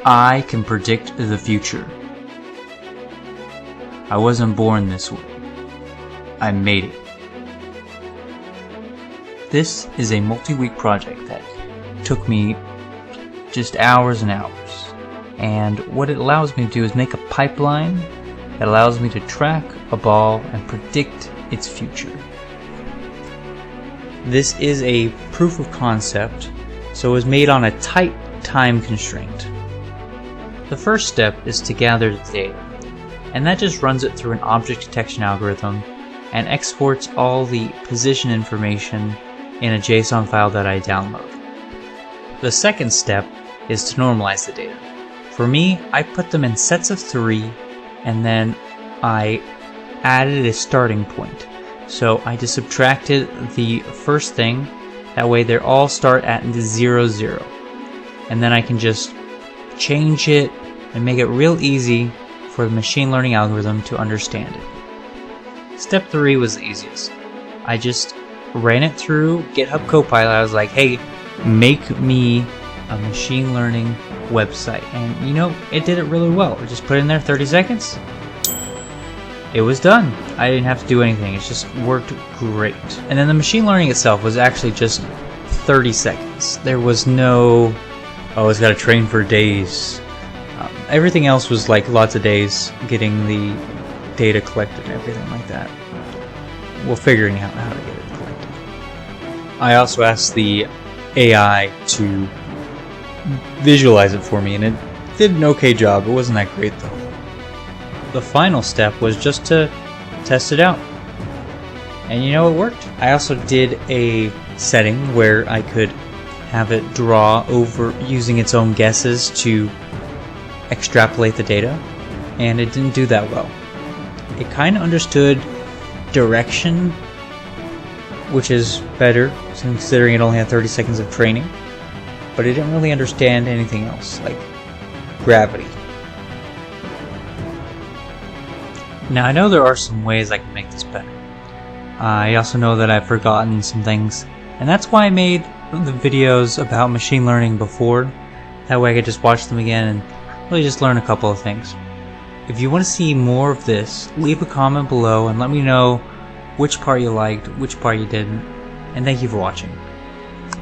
I can predict the future. I wasn't born this way. I made it. This is a multi-week project that took me just hours and hours. And what it allows me to do is make a pipeline that allows me to track a ball and predict its future. This is a proof of concept, so it was made on a tight time constraint. The first step is to gather the data, and that just runs it through an object detection algorithm and exports all the position information in a JSON file that I download. The second step is to normalize the data. For me, I put them in sets of 3, and then I added a starting point. So I just subtracted the first thing, that way they all start at 0, 0. And then I can just change it and make it real easy for the machine learning algorithm to understand it. Step 3 was the easiest. I just ran it through GitHub Copilot. I was like, hey, make me a machine learning website. And you know, it did it really well. I just put in there 30 seconds. It was done. I didn't have to do anything. It just worked great. And then the machine learning itself was actually just 30 seconds. There was no, oh, it's got to train for days. Everything else was like lots of days getting the data collected and everything like that. Well, figuring out how to get it collected. I also asked the AI to visualize it for me, and it did an okay job. It wasn't that great though. The final step was just to test it out. And you know, it worked. I also did a setting where I could have it draw over using its own guesses to extrapolate the data, and it didn't do that well. It kind of understood direction, which is better considering it only had 30 seconds of training, but it didn't really understand anything else, like gravity. Now I know there are some ways I can make this better. I also know that I've forgotten some things, and that's why I made the videos about machine learning before. That way I could just watch them again and really just learn a couple of things. If you want to see more of this, leave a comment below and let me know which part you liked, which part you didn't, and thank you for watching.